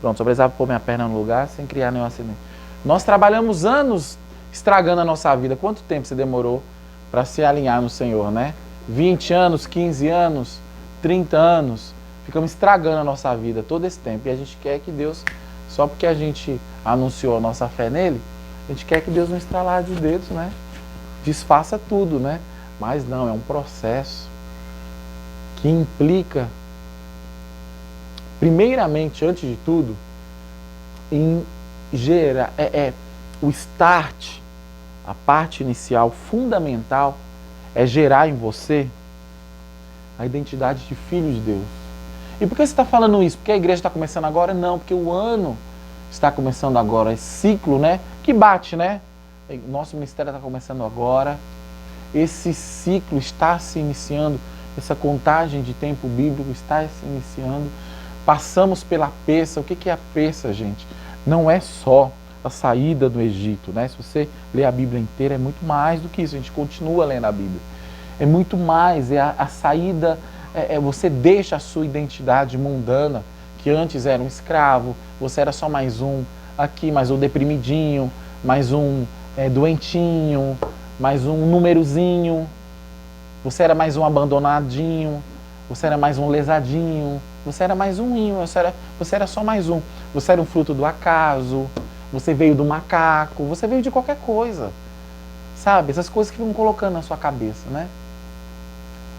pronto, só precisava pôr minha perna no lugar sem criar nenhum acidente. Nós trabalhamos anos estragando a nossa vida. Quanto tempo você demorou para se alinhar no Senhor, né? 20 anos, 15 anos, 30 anos. Ficamos estragando a nossa vida todo esse tempo. E a gente quer que Deus, só porque a gente anunciou a nossa fé nele, a gente quer que Deus, no estralar de dedos, né, desfaça tudo, né? Mas não, é um processo que implica, primeiramente, antes de tudo, em gerar, o start, a parte inicial, fundamental, é gerar em você a identidade de filho de Deus. E por que você está falando isso? Porque a igreja está começando agora? Não, porque o ano está começando agora, esse ciclo, né? Que bate, né? Nosso ministério está começando agora. Esse ciclo está se iniciando, essa contagem de tempo bíblico está se iniciando. Passamos pela peça. O que é a peça, gente? Não é só a saída do Egito, né? Se você ler a Bíblia inteira, é muito mais do que isso. A gente continua lendo a Bíblia. É muito mais, é a saída, você deixa a sua identidade mundana, que antes era um escravo, você era só mais um aqui, mais um deprimidinho, mais um doentinho, mais um númerozinho, você era mais um abandonadinho, você era mais um lesadinho, você era mais um, você era só mais um, você era um fruto do acaso, você veio do macaco, você veio de qualquer coisa, sabe? Essas coisas que ficam colocando na sua cabeça, né?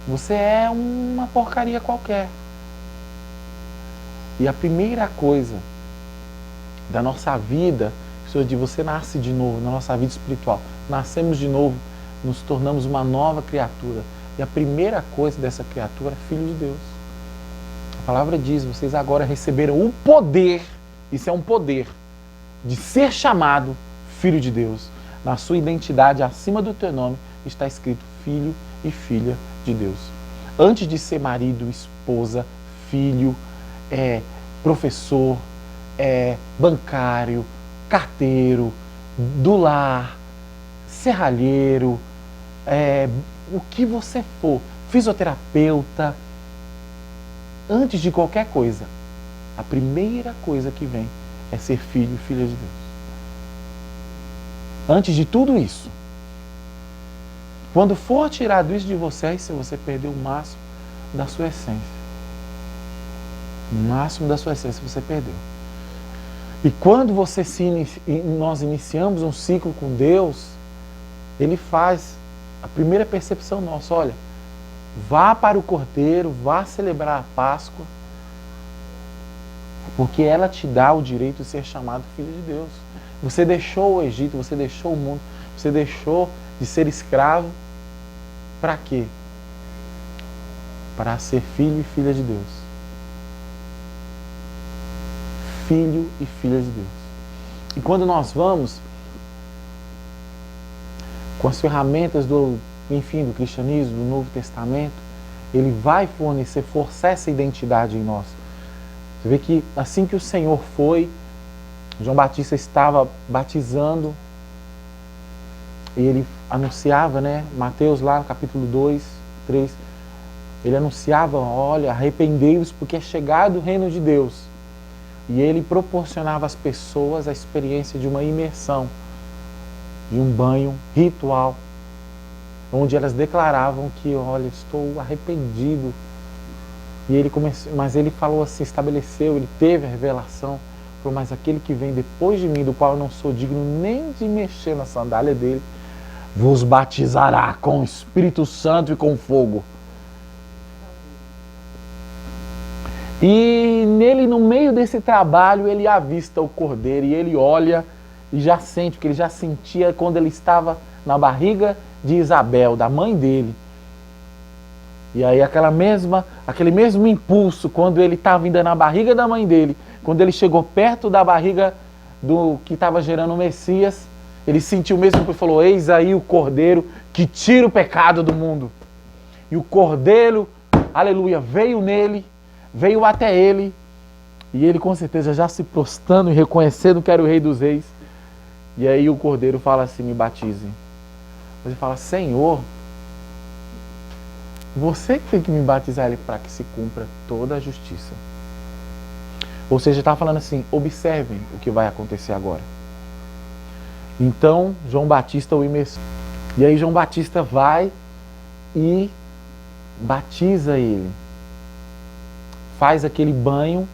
Você é uma porcaria qualquer. E a primeira coisa da nossa vida, de você nasce de novo, na nossa vida espiritual, nascemos de novo, nos tornamos uma nova criatura. E a primeira coisa dessa criatura é filho de Deus. A palavra diz, vocês agora receberam o poder, isso é um poder, de ser chamado filho de Deus. Na sua identidade, acima do teu nome, está escrito filho e filha de Deus. Antes de ser marido, esposa, filho, professor, bancário, carteiro, do lar, serralheiro, o que você for, fisioterapeuta, antes de qualquer coisa, a primeira coisa que vem é ser filho e filha de Deus. Antes de tudo isso, quando for tirado isso de você, aí você perdeu o máximo da sua essência. O máximo da sua essência você perdeu. E quando nós iniciamos um ciclo com Deus, Ele faz a primeira percepção nossa, olha, vá para o Cordeiro, vá celebrar a Páscoa, porque ela te dá o direito de ser chamado filho de Deus. Você deixou o Egito, você deixou o mundo, você deixou de ser escravo, para quê? Para ser filho e filha de Deus. Filho e filha de Deus. E quando nós vamos com as ferramentas do cristianismo, do Novo Testamento, ele vai forçar essa identidade em nós. Você vê que assim que o Senhor foi, João Batista estava batizando, e ele anunciava, né, Mateus lá no capítulo 2, 3, ele anunciava, olha, arrependei-vos porque é chegado o reino de Deus. E ele proporcionava às pessoas a experiência de uma imersão, de um banho ritual, onde elas declaravam que, olha, estou arrependido. E ele mas ele falou assim, estabeleceu, ele teve a revelação, falou, mas aquele que vem depois de mim, do qual eu não sou digno nem de mexer na sandália dele, vos batizará com o Espírito Santo e com fogo. E nele, no meio desse trabalho, ele avista o Cordeiro e ele olha e já sente, porque ele já sentia quando ele estava na barriga de Isabel, da mãe dele. E aí aquele mesmo impulso, quando ele estava ainda na barriga da mãe dele, quando ele chegou perto da barriga do que estava gerando o Messias, ele sentiu o mesmo e falou, eis aí o Cordeiro que tira o pecado do mundo. E o Cordeiro, aleluia, veio nele, veio até ele, e ele com certeza já se prostrando e reconhecendo que era o Rei dos Reis. E aí o Cordeiro fala assim, me batize. Ele fala, Senhor, você que tem que me batizar para que se cumpra toda a justiça. Ou seja, está falando assim, observem o que vai acontecer agora. Então, João Batista o imersou. E aí João Batista vai e batiza ele. Faz aquele banho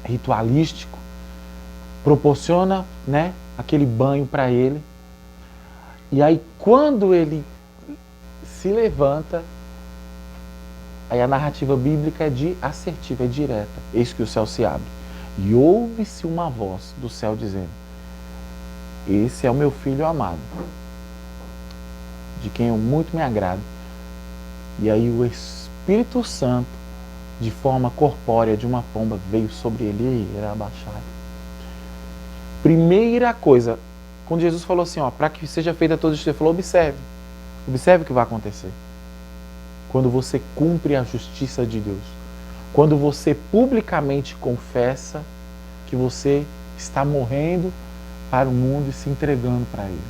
ritualístico, proporciona, né, aquele banho para ele. E aí quando ele se levanta, aí a narrativa bíblica é assertiva, é direta. Eis que o céu se abre. E ouve-se uma voz do céu dizendo: esse é o meu filho amado, de quem eu muito me agrado. E aí o Espírito Santo, de forma corpórea, de uma pomba, veio sobre ele e era abaixado. Primeira coisa, quando Jesus falou assim, para que seja feita toda justiça, ele falou, observe o que vai acontecer. Quando você cumpre a justiça de Deus, quando você publicamente confessa que você está morrendo para o mundo e se entregando para ele.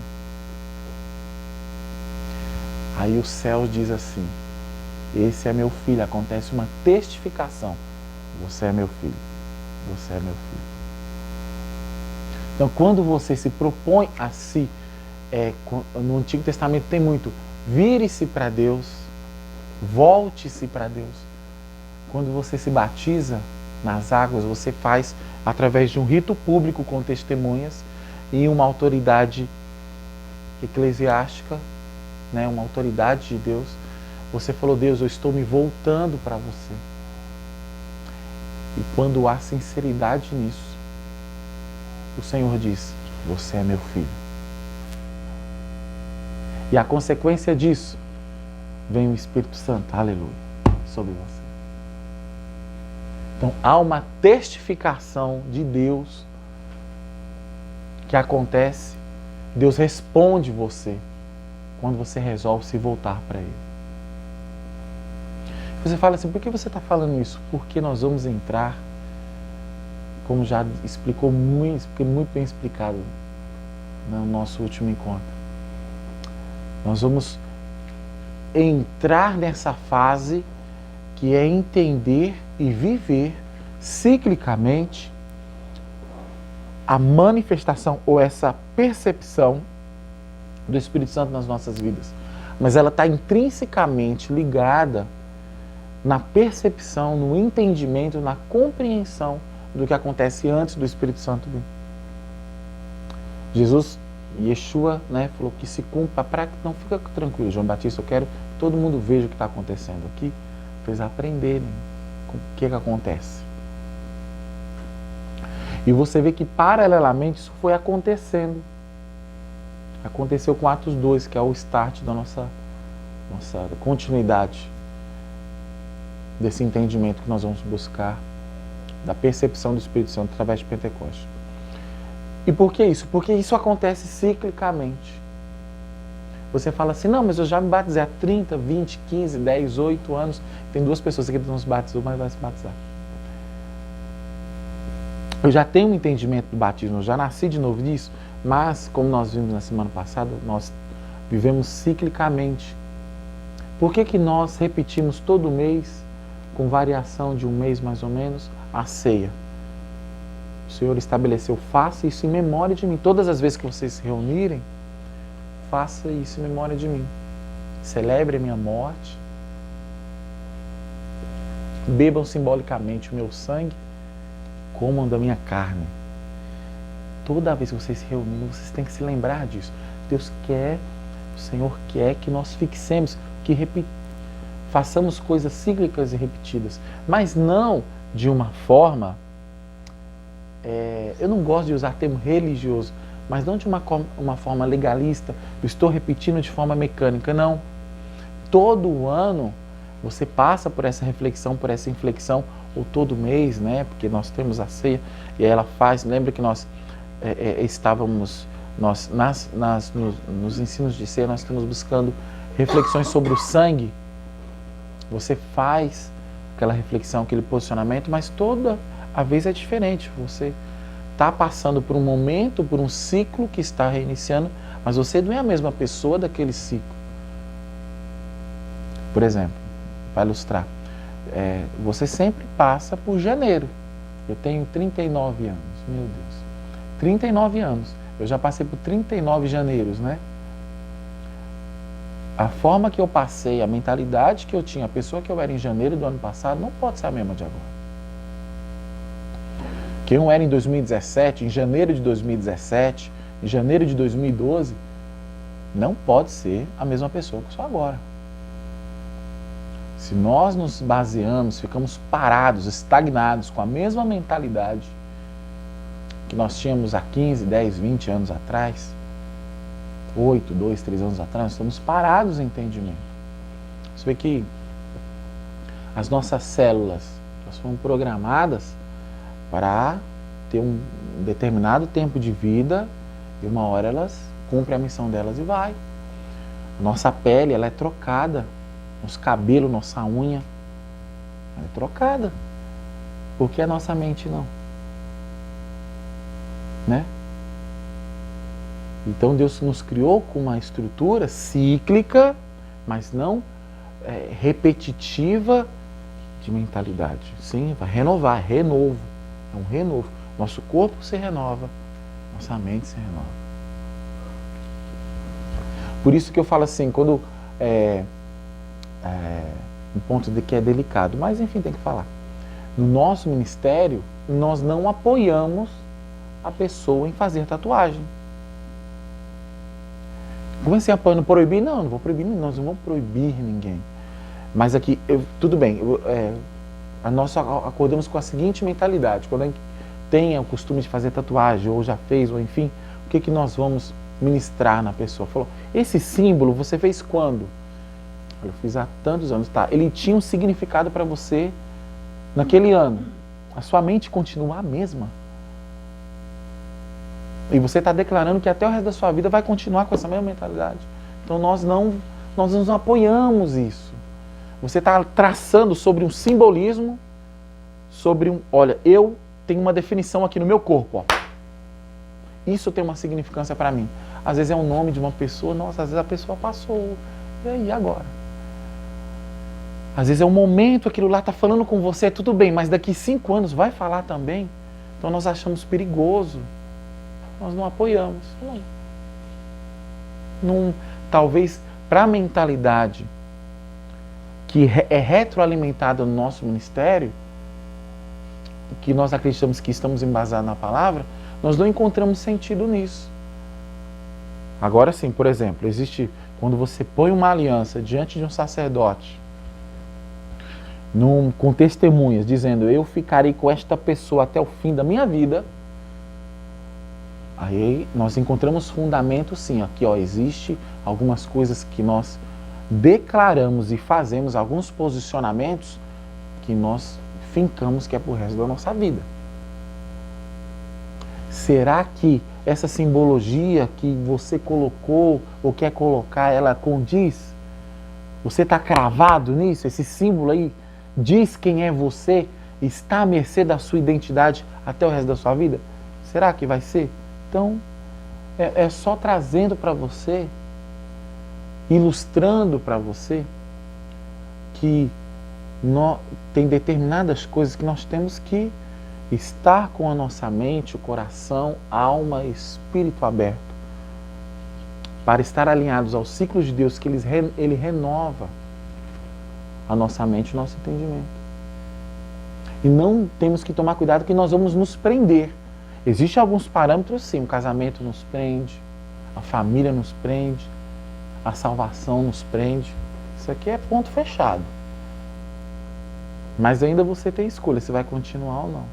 Aí o céu diz assim, esse é meu filho, acontece uma testificação. Você é meu filho, você é meu filho. Então, quando você se propõe a si, no Antigo Testamento tem muito, vire-se para Deus, volte-se para Deus. Quando você se batiza nas águas, você faz através de um rito público com testemunhas e uma autoridade eclesiástica, né, uma autoridade de Deus. Você falou, Deus, eu estou me voltando para você. E quando há sinceridade nisso, o Senhor diz, você é meu filho. E a consequência disso, vem o Espírito Santo, aleluia, sobre você. Então há uma testificação de Deus que acontece, Deus responde você quando você resolve se voltar para Ele. Você fala assim, por que você está falando isso? Porque nós vamos entrar, como já explicou muito bem explicado no nosso último encontro. Nós vamos entrar nessa fase que é entender e viver ciclicamente a manifestação ou essa percepção do Espírito Santo nas nossas vidas. Mas ela está intrinsecamente ligada na percepção, no entendimento, na compreensão do que acontece antes do Espírito Santo vir. Jesus, Yeshua, né, falou que se cumpra, para que não fica tranquilo, João Batista, eu quero que todo mundo veja o que está acontecendo aqui, para eles aprenderem com o que acontece. E você vê que paralelamente isso foi acontecendo. Aconteceu com Atos 2, que é o start da nossa continuidade desse entendimento que nós vamos buscar da percepção do Espírito Santo através de Pentecostes. E por que isso? Porque isso acontece ciclicamente. Você fala assim, não, mas eu já me batizei há 30, 20, 15, 10, 8 anos. Tem 2 pessoas aqui que não se batizou, mas vai se batizar. Eu já tenho um entendimento do batismo, eu já nasci de novo nisso, mas, como nós vimos na semana passada, nós vivemos ciclicamente. Por que nós repetimos todo mês, com variação de um mês mais ou menos, a ceia? O Senhor estabeleceu, faça isso em memória de mim. Todas as vezes que vocês se reunirem, faça isso em memória de mim. Celebre a minha morte. Bebam simbolicamente o meu sangue, comam da minha carne. Toda vez que vocês se reunirem, vocês têm que se lembrar disso. Deus quer, o Senhor quer que nós fixemos, que façamos coisas cíclicas e repetidas, mas não de uma forma, eu não gosto de usar termo religioso, mas não de uma forma legalista, eu estou repetindo de forma mecânica, não. Todo ano você passa por essa reflexão, por essa inflexão, ou todo mês, né? Porque nós temos a ceia, e aí ela faz, lembra que nós estávamos, nos ensinos de ceia, nós estamos buscando reflexões sobre o sangue. Você faz aquela reflexão, aquele posicionamento, mas toda a vez é diferente. Você está passando por um momento, por um ciclo que está reiniciando, mas você não é a mesma pessoa daquele ciclo. Por exemplo, para ilustrar, você sempre passa por janeiro. Eu tenho 39 anos, meu Deus. 39 anos. Eu já passei por 39 janeiros, né? A forma que eu passei, a mentalidade que eu tinha, a pessoa que eu era em janeiro do ano passado, não pode ser a mesma de agora. Quem eu era em 2017, em janeiro de 2017, em janeiro de 2012, não pode ser a mesma pessoa que eu sou agora. Se nós nos baseamos, ficamos parados, estagnados com a mesma mentalidade que nós tínhamos há 15, 10, 20 anos atrás, 8, 2, 3 anos atrás, nós estamos parados em entendimento. Você vê que as nossas células, elas foram programadas para ter um determinado tempo de vida e uma hora elas cumprem a missão delas e vai. Nossa pele, ela é trocada. Nosso cabelo, nossa unha, ela é trocada. Por que a nossa mente não? Né? Então Deus nos criou com uma estrutura cíclica, mas não repetitiva de mentalidade. Sim, vai renovar, renovo. É um renovo. Nosso corpo se renova, nossa mente se renova. Por isso que eu falo assim, quando um ponto de que é delicado, mas enfim, tem que falar. No nosso ministério, nós não apoiamos a pessoa em fazer tatuagem. Como assim apoiando? Proibir? Não vou proibir, nós não vamos proibir ninguém. Mas aqui, tudo bem, nós acordamos com a seguinte mentalidade: quando a gente tem o costume de fazer tatuagem, ou já fez, ou enfim, o que nós vamos ministrar na pessoa? Falou, esse símbolo você fez quando? Eu fiz há tantos anos. Tá, ele tinha um significado para você naquele ano. A sua mente continua a mesma. E você está declarando que até o resto da sua vida vai continuar com essa mesma mentalidade. Então nós não apoiamos isso. Você está traçando sobre um simbolismo, sobre olha, eu tenho uma definição aqui no meu corpo. Ó. Isso tem uma significância para mim. Às vezes é o nome de uma pessoa, nossa, às vezes a pessoa passou. E aí, agora? Às vezes é um momento, aquilo lá está falando com você, tudo bem, mas daqui 5 anos vai falar também. Então nós achamos perigoso. Nós não apoiamos. Talvez para a mentalidade que é retroalimentada no nosso ministério, que nós acreditamos que estamos embasados na palavra, nós não encontramos sentido nisso. Agora sim, por exemplo, existe quando você põe uma aliança diante de um sacerdote, com testemunhas, dizendo, eu ficarei com esta pessoa até o fim da minha vida, aí nós encontramos fundamento sim. Aqui existe algumas coisas que nós declaramos e fazemos, alguns posicionamentos que nós fincamos que é pro resto da nossa vida. Será que essa simbologia que você colocou ou quer colocar, ela condiz? Você está cravado nisso? Esse símbolo aí diz quem é você? Está à mercê da sua identidade até o resto da sua vida? Será que vai ser? Então, é só trazendo para você, ilustrando para você, que tem determinadas coisas que nós temos que estar com a nossa mente, o coração, alma e espírito aberto, para estar alinhados aos ciclos de Deus, que Ele renova a nossa mente e o nosso entendimento. E não temos que tomar cuidado que nós vamos nos prender. Existem alguns parâmetros, sim. O casamento nos prende, a família nos prende, a salvação nos prende. Isso aqui é ponto fechado. Mas ainda você tem escolha, se vai continuar ou não.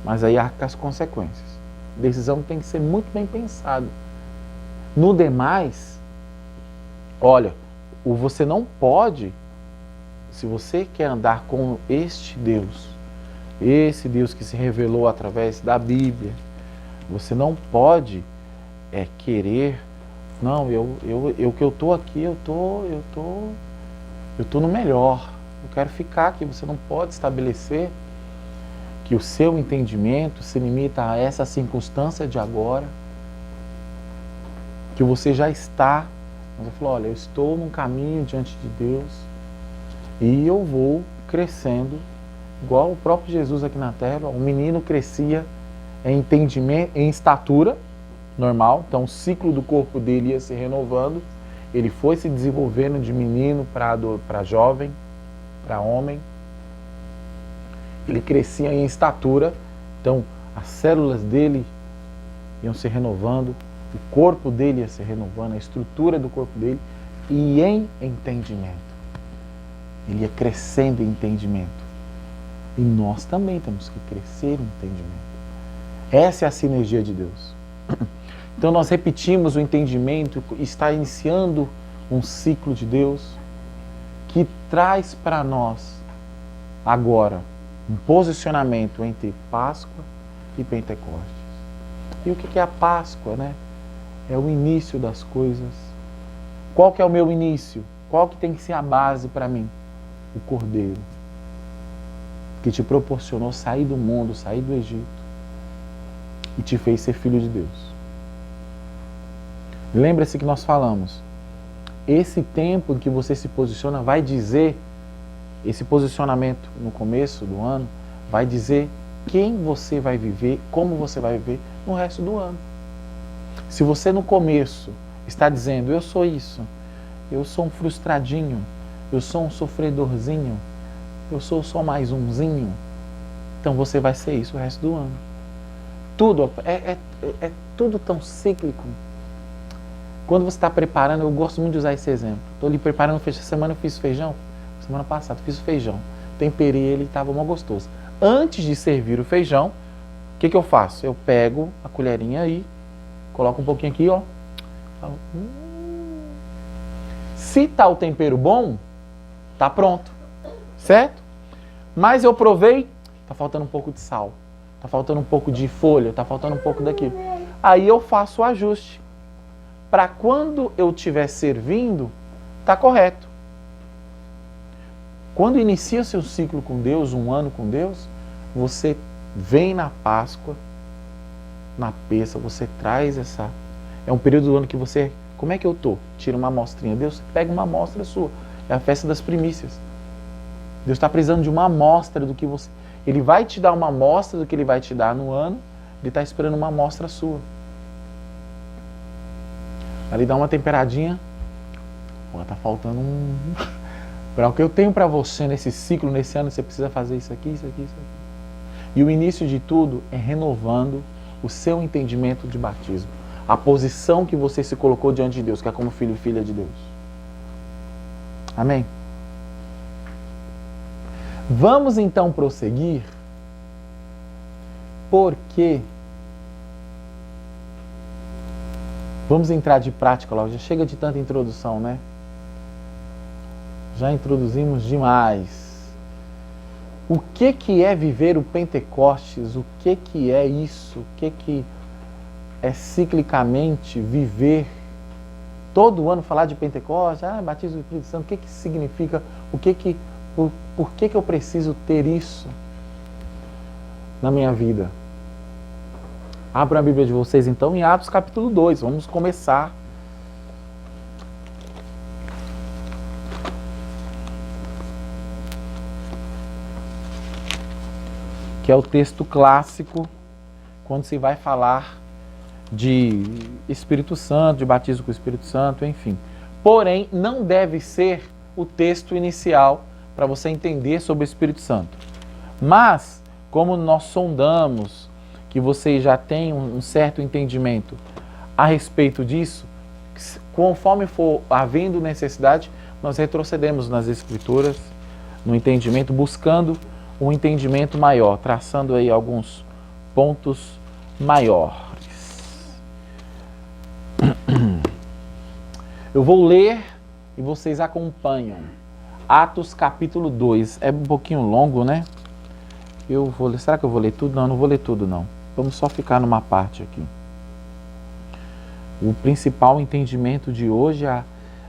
Mas aí há as consequências. A decisão tem que ser muito bem pensada. No demais, olha, você não pode, se você quer andar com este Deus, esse Deus que se revelou através da Bíblia, você não pode querer, não, que eu estou aqui, eu tô no melhor, eu quero ficar aqui. Você não pode estabelecer que o seu entendimento se limita a essa circunstância de agora, que você já está, você falou, olha, eu estou num caminho diante de Deus e eu vou crescendo igual o próprio Jesus aqui na Terra. O menino crescia em entendimento, em estatura normal, então o ciclo do corpo dele ia se renovando, ele foi se desenvolvendo de menino para jovem, para homem, ele crescia em estatura, então as células dele iam se renovando, o corpo dele ia se renovando, a estrutura do corpo dele, e em entendimento. Ele ia crescendo em entendimento. E nós também temos que crescer em entendimento. Essa é a sinergia de Deus. Então nós repetimos o entendimento, está iniciando um ciclo de Deus que traz para nós agora um posicionamento entre Páscoa e Pentecostes. E o que é a Páscoa, né? É o início das coisas. Qual que é o meu início? Qual que tem que ser a base para mim? O Cordeiro, que te proporcionou sair do mundo, sair do Egito e te fez ser filho de Deus. Lembra-se que nós falamos, esse tempo em que você se posiciona vai dizer, esse posicionamento no começo do ano, vai dizer quem você vai viver, como você vai viver no resto do ano. Se você no começo está dizendo, eu sou isso, eu sou um frustradinho, eu sou um sofredorzinho, eu sou só mais umzinho, então você vai ser isso o resto do ano. Tudo, é tudo tão cíclico. Quando você está preparando, eu gosto muito de usar esse exemplo. Estou ali preparando feijão. Semana eu fiz feijão. Semana passada fiz o feijão. Temperei ele e estava mó gostoso. Antes de servir o feijão, o que eu faço? Eu pego a colherinha aí, coloco um pouquinho aqui, ó. Falo, Se tá o tempero bom, tá pronto. Certo? Mas eu provei, tá faltando um pouco de sal. Tá faltando um pouco de folha, tá faltando um pouco daquilo. Aí eu faço o ajuste. Para quando eu estiver servindo, está correto. Quando inicia seu ciclo com Deus, um ano com Deus, você vem na Páscoa, na Pêssega, você traz essa... É um período do ano que você... Como é que eu estou? Tira uma amostrinha. Deus pega uma amostra sua. É a festa das primícias. Deus está precisando de uma amostra do que você... Ele vai te dar uma amostra do que Ele vai te dar no ano, Ele está esperando uma amostra sua. Ali dá uma temperadinha. Pô, tá faltando um... Para o que eu tenho para você nesse ciclo, nesse ano, você precisa fazer isso aqui, isso aqui, isso aqui. E o início de tudo é renovando o seu entendimento de batismo. A posição que você se colocou diante de Deus, que é como filho e filha de Deus. Amém? Vamos então prosseguir. Porque... Vamos entrar de prática logo. Já chega de tanta introdução, né? Já introduzimos demais. O que é viver o Pentecostes? O que é isso? O que é ciclicamente viver? Todo ano falar de Pentecostes, batismo do Espírito Santo, o que significa? Por que eu preciso ter isso na minha vida? Abra a Bíblia de vocês então em Atos capítulo 2. Vamos começar. Que é o texto clássico quando se vai falar de Espírito Santo, de batismo com o Espírito Santo, enfim. Porém, não deve ser o texto inicial para você entender sobre o Espírito Santo. Mas, como nós sondamos que vocês já têm um certo entendimento a respeito disso, conforme for havendo necessidade, nós retrocedemos nas Escrituras, no entendimento, buscando um entendimento maior, traçando aí alguns pontos maiores. Eu vou ler e vocês acompanham. Atos capítulo 2. É um pouquinho longo, né? Eu vou ler. Será que eu vou ler tudo? Não, não vou ler tudo, não. Vamos só ficar numa parte aqui. O principal entendimento de hoje é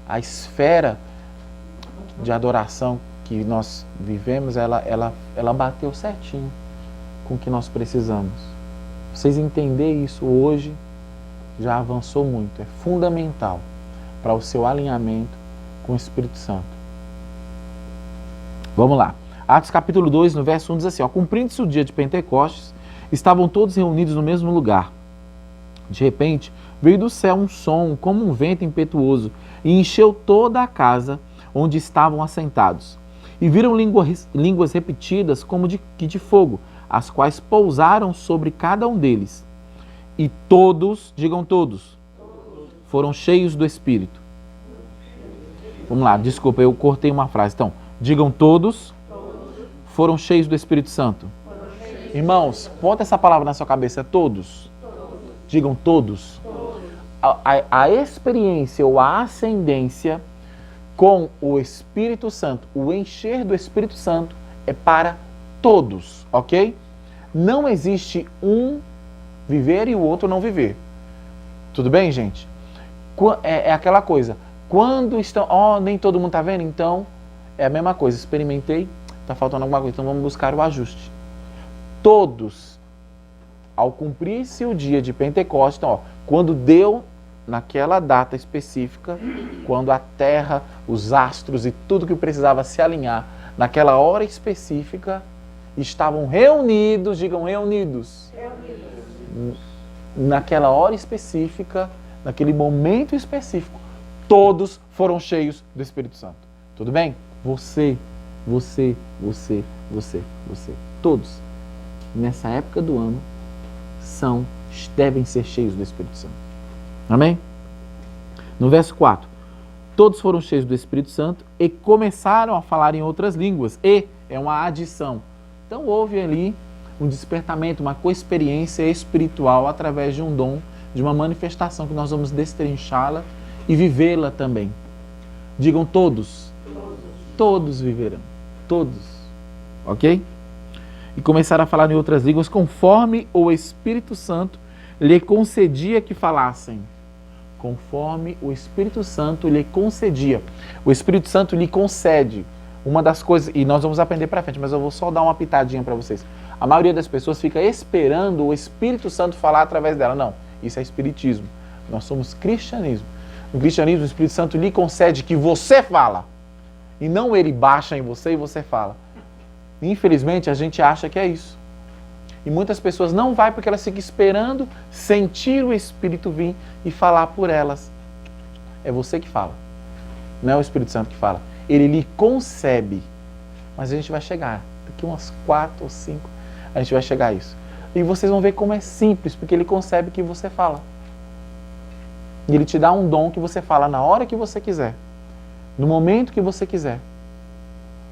a esfera de adoração que nós vivemos, ela bateu certinho com o que nós precisamos. Vocês entenderem isso hoje já avançou muito. É fundamental para o seu alinhamento com o Espírito Santo. Vamos lá. Atos capítulo 2, no verso 1, diz assim, ó, cumprindo-se o dia de Pentecostes, estavam todos reunidos no mesmo lugar. De repente, veio do céu um som, como um vento impetuoso, e encheu toda a casa onde estavam assentados. E viram línguas repetidas como de fogo, as quais pousaram sobre cada um deles. E todos, digam todos, foram cheios do Espírito. Vamos lá, desculpa, eu cortei uma frase. Então, digam todos, foram cheios do Espírito Santo. Irmãos, bota essa palavra na sua cabeça, todos. Digam todos. A experiência ou a ascendência com o Espírito Santo, o encher do Espírito Santo é para todos, ok? Não existe um viver e o outro não viver. Tudo bem, gente? É aquela coisa. Quando estão... nem todo mundo está vendo? Então, é a mesma coisa. Experimentei, está faltando alguma coisa. Então, vamos buscar o ajuste. Todos, ao cumprir-se o dia de Pentecostes, então, quando deu naquela data específica, quando a terra, os astros e tudo que precisava se alinhar, naquela hora específica, estavam reunidos, digam reunidos. Naquela hora específica, naquele momento específico, todos foram cheios do Espírito Santo. Tudo bem? Você, todos, nessa época do ano, devem ser cheios do Espírito Santo. Amém? No verso 4, todos foram cheios do Espírito Santo e começaram a falar em outras línguas. E é uma adição. Então houve ali um despertamento, uma coexperiência espiritual através de um dom, de uma manifestação que nós vamos destrinchá-la e vivê-la também. Digam todos. Todos viverão. Todos. Ok? E começaram a falar em outras línguas conforme o Espírito Santo lhe concedia que falassem. Conforme o Espírito Santo lhe concedia. O Espírito Santo lhe concede. Uma das coisas, e nós vamos aprender para frente, mas eu vou só dar uma pitadinha para vocês. A maioria das pessoas fica esperando o Espírito Santo falar através dela. Não, isso é espiritismo. Nós somos cristianismo. No cristianismo, o Espírito Santo lhe concede que você fala. E não ele baixa em você e você fala. Infelizmente, a gente acha que é isso. E muitas pessoas não vai porque elas ficam esperando sentir o Espírito vir e falar por elas. É você que fala. Não é o Espírito Santo que fala. Ele lhe concebe. Mas a gente vai chegar. Daqui umas 4 ou 5, a gente vai chegar a isso. E vocês vão ver como é simples, porque ele concebe que você fala. E ele te dá um dom que você fala na hora que você quiser. No momento que você quiser.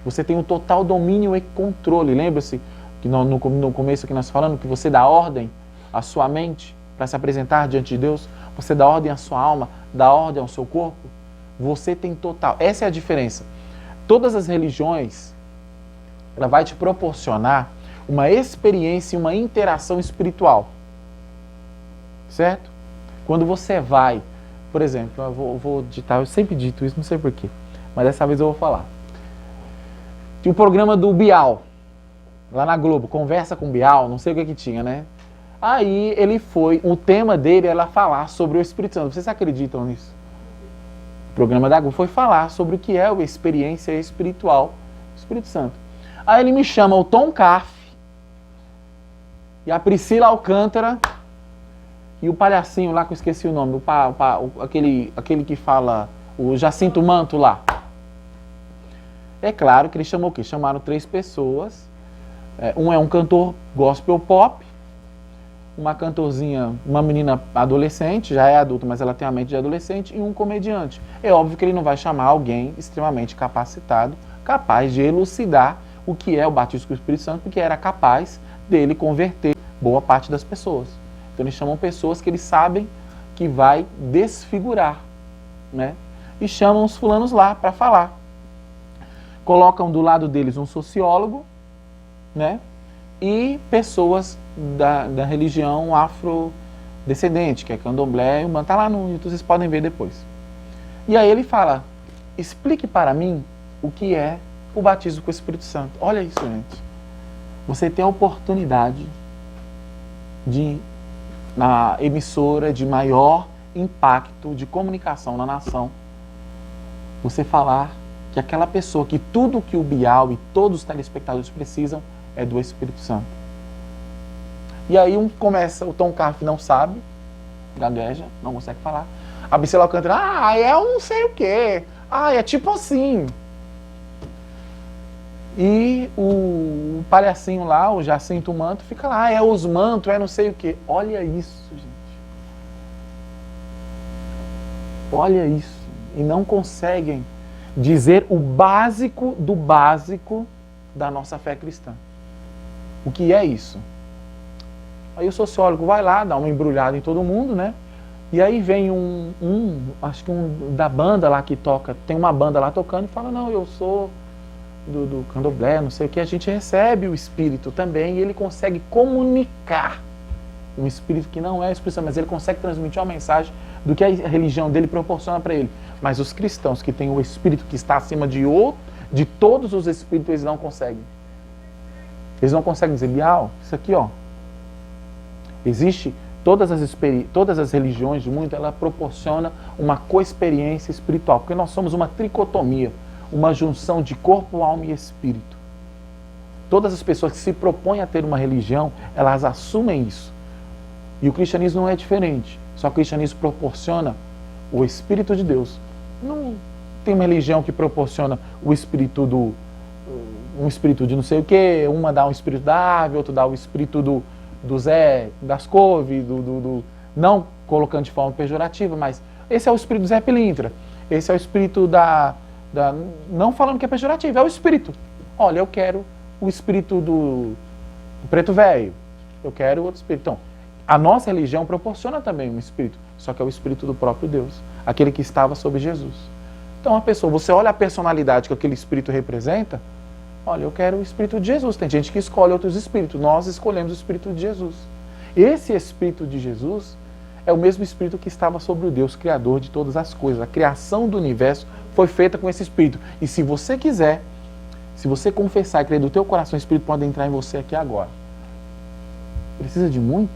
Você tem um total domínio e controle. Lembra-se que no começo que nós falamos que você dá ordem à sua mente para se apresentar diante de Deus. Você dá ordem à sua alma, dá ordem ao seu corpo. Você tem total. Essa é a diferença. Todas as religiões, ela vai te proporcionar uma experiência e uma interação espiritual. Certo? Quando você vai, por exemplo, eu vou ditar, eu sempre dito isso, não sei porquê, mas dessa vez eu vou falar. Tinha o programa do Bial, lá na Globo, Conversa com Bial, não sei o que tinha, né? Aí ele foi, o tema dele era falar sobre o Espírito Santo. Vocês acreditam nisso? O programa da Globo foi falar sobre o que é a experiência espiritual do Espírito Santo. Aí ele me chama o Tom Carf e a Alcântara e o palhacinho lá que eu esqueci o nome, aquele que fala, o Jacinto Manto lá. É claro que ele chamou o quê? Chamaram 3 pessoas. Um é um cantor gospel pop, uma cantorzinha, uma menina adolescente, já é adulta, mas ela tem a mente de adolescente, e um comediante. É óbvio que ele não vai chamar alguém extremamente capacitado, capaz de elucidar o que é o batismo com o Espírito Santo, porque era capaz dele converter boa parte das pessoas. Então eles chamam pessoas que eles sabem que vai desfigurar, né? E chamam os fulanos lá para falar. Colocam do lado deles um sociólogo, né? E pessoas da religião afrodescendente, que é candomblé, está lá no YouTube, vocês podem ver depois. E aí ele fala, explique para mim o que é o batismo com o Espírito Santo. Olha isso, gente. Você tem a oportunidade de, na emissora de maior impacto de comunicação na nação, você falar que aquela pessoa, que tudo que o Bial e todos os telespectadores precisam é do Espírito Santo. E aí o Tom Carf não sabe, gagueja, não consegue falar. A Priscila Alcântara, é um não sei o quê. É tipo assim. E o palhacinho lá, o Jacinto Manto, fica lá, é os mantos, é não sei o quê. Olha isso, gente. Olha isso. E não conseguem dizer o básico do básico da nossa fé cristã. O que é isso? Aí o sociólogo vai lá, dá uma embrulhada em todo mundo, né? E aí vem acho que um da banda lá que toca, tem uma banda lá tocando e fala, não, eu sou do candomblé, não sei o que, a gente recebe o Espírito também e ele consegue comunicar um Espírito que não é a expressão, mas ele consegue transmitir uma mensagem do que a religião dele proporciona para ele. Mas os cristãos que têm o Espírito que está acima de todos os Espíritos, eles não conseguem. Eles não conseguem dizer, Bial, isso aqui, ó, existe, todas as religiões do mundo, ela proporciona uma coexperiência espiritual, porque nós somos uma tricotomia, uma junção de corpo, alma e espírito. Todas as pessoas que se propõem a ter uma religião, elas assumem isso. E o cristianismo não é diferente, só que o cristianismo proporciona o Espírito de Deus. Não tem uma religião que proporciona o espírito um espírito de não sei o que, uma dá um espírito da ave, outro dá o espírito do Zé das couve, não colocando de forma pejorativa, mas esse é o espírito do Zé Pilintra, esse é o espírito não falando que é pejorativo, é o espírito. Olha, eu quero o espírito do preto velho, eu quero outro espírito. Então, a nossa religião proporciona também um espírito, só que é o espírito do próprio Deus, aquele que estava sobre Jesus. Então, você olha a personalidade que aquele espírito representa, olha, eu quero o Espírito de Jesus. Tem gente que escolhe outros espíritos. Nós escolhemos o Espírito de Jesus. Esse Espírito de Jesus é o mesmo Espírito que estava sobre o Deus Criador de todas as coisas. A criação do universo foi feita com esse Espírito. E se você quiser, se você confessar e crer do teu coração, o Espírito pode entrar em você aqui agora. Precisa de muito?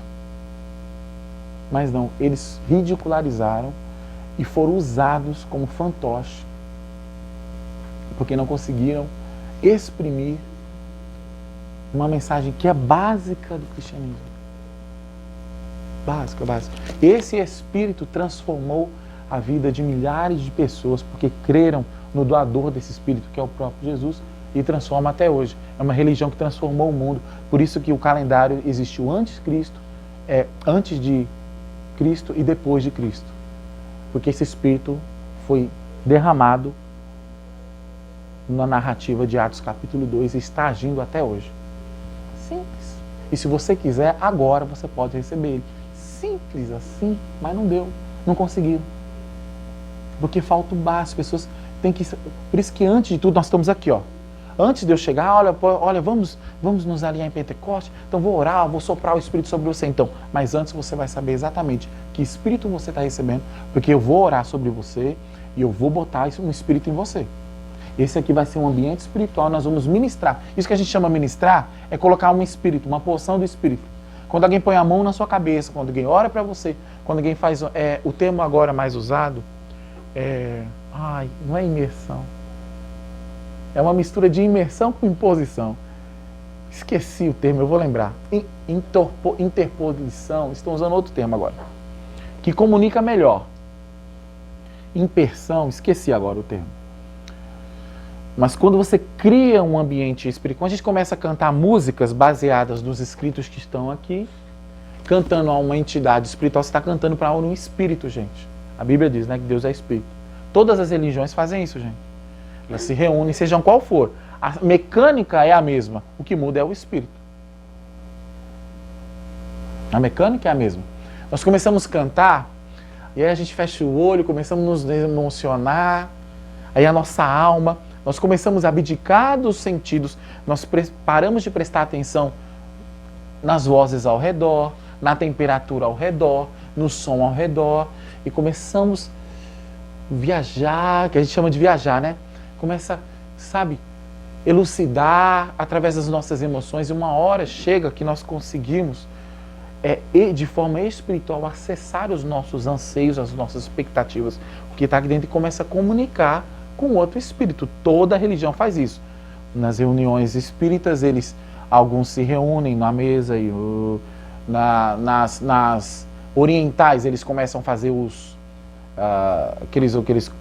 Mas não, eles ridicularizaram e foram usados como fantoche, porque não conseguiram exprimir uma mensagem que é básica do cristianismo. Básica. Esse Espírito transformou a vida de milhares de pessoas porque creram no doador desse Espírito, que é o próprio Jesus, e transforma até hoje. É uma religião que transformou o mundo. Por isso que o calendário existiu antes de Cristo e depois de Cristo. Porque esse Espírito foi derramado na narrativa de Atos capítulo 2 e está agindo até hoje. Simples. E se você quiser, agora você pode receber ele. Simples assim, mas não deu. Não conseguiram. Porque falta o básico. As pessoas têm que... Por isso que antes de tudo nós estamos aqui, ó. Antes de eu chegar, olha, vamos nos alinhar em Pentecoste, então vou orar, vou soprar o Espírito sobre você então. Mas antes você vai saber exatamente que Espírito você está recebendo, porque eu vou orar sobre você e eu vou botar um Espírito em você. Esse aqui vai ser um ambiente espiritual, nós vamos ministrar. Isso que a gente chama ministrar é colocar um Espírito, uma porção do Espírito. Quando alguém põe a mão na sua cabeça, quando alguém ora para você, quando alguém faz... o termo agora mais usado não é imersão. É uma mistura de imersão com imposição. Esqueci o termo, eu vou lembrar. Interposição, estou usando outro termo agora. Que comunica melhor. Impersão, esqueci agora o termo. Mas quando você cria um ambiente espiritual, quando a gente começa a cantar músicas baseadas nos escritos que estão aqui, cantando a uma entidade espiritual, você está cantando para um espírito, gente. A Bíblia diz, né, que Deus é espírito. Todas as religiões fazem isso, gente. Elas se reúnem, sejam qual for. A mecânica é a mesma. O que muda é o espírito. A mecânica é a mesma. Nós começamos a cantar, e aí a gente fecha o olho, começamos a nos emocionar, aí a nossa alma, nós começamos a abdicar dos sentidos, nós paramos de prestar atenção nas vozes ao redor, na temperatura ao redor, no som ao redor, e começamos a viajar, que a gente chama de viajar, né? Começa, elucidar através das nossas emoções, e uma hora chega que nós conseguimos, de forma espiritual, acessar os nossos anseios, as nossas expectativas, o que está aqui dentro, e começa a comunicar com outro espírito. Toda religião faz isso. Nas reuniões espíritas, alguns se reúnem na mesa e nas orientais eles começam a fazer aqueles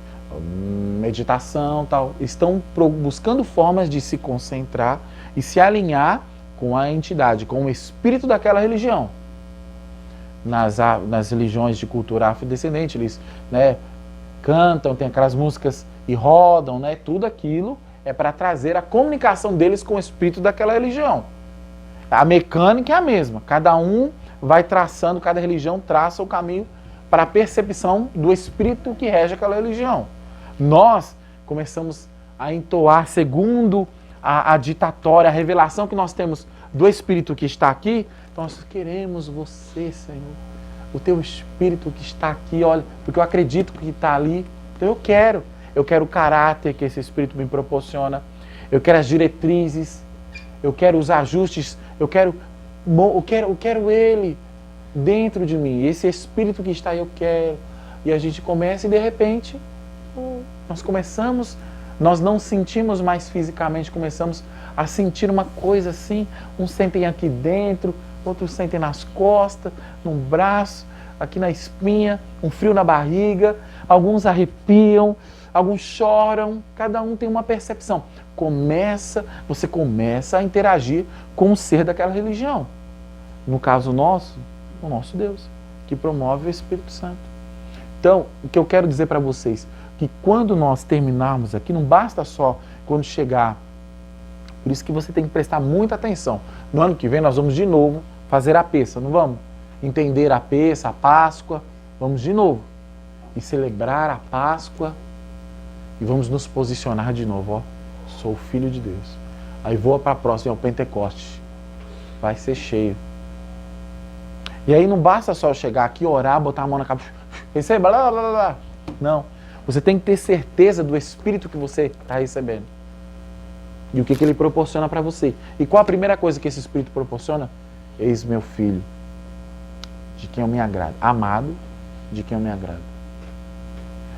meditação, tal. Estão buscando formas de se concentrar e se alinhar com a entidade, com o espírito daquela religião. Nas religiões de cultura afrodescendente, eles, né, cantam, tem aquelas músicas e rodam, né, tudo aquilo é para trazer a comunicação deles com o espírito daquela religião. A mecânica é a mesma, cada um vai traçando, cada religião traça o caminho para a percepção do espírito que rege aquela religião. Nós começamos a entoar segundo a ditatória, a revelação que nós temos do espírito que está aqui. Então nós queremos você, Senhor, o teu espírito que está aqui, olha, porque eu acredito que está ali, então eu quero o caráter que esse espírito me proporciona, eu quero as diretrizes, eu quero os ajustes, eu quero ele dentro de mim, esse espírito que está aí eu quero. E a gente começa e de repente nós não sentimos mais fisicamente, começamos a sentir uma coisa assim, uns sentem aqui dentro, outros sentem nas costas, no braço, aqui na espinha, um frio na barriga, alguns arrepiam, alguns choram, cada um tem uma percepção. Você começa a interagir com o ser daquela religião. No caso nosso, o nosso Deus, que promove o Espírito Santo. Então, o que eu quero dizer para vocês, que quando nós terminarmos aqui, não basta só quando chegar. Por isso que você tem que prestar muita atenção. No ano que vem nós vamos de novo fazer a peça, não vamos? Entender a peça, a Páscoa, vamos de novo. E celebrar a Páscoa e vamos nos posicionar de novo, ó. Sou filho de Deus. Aí vou para a próxima, é o Pentecoste. Vai ser cheio. E aí não basta só chegar aqui, orar, botar a mão na cabeça, receba, blá, blá, blá. Não. Você tem que ter certeza do Espírito que você está recebendo. E o que ele proporciona para você. E qual a primeira coisa que esse Espírito proporciona? Eis meu filho, de quem eu me agrado. Amado, de quem eu me agrado.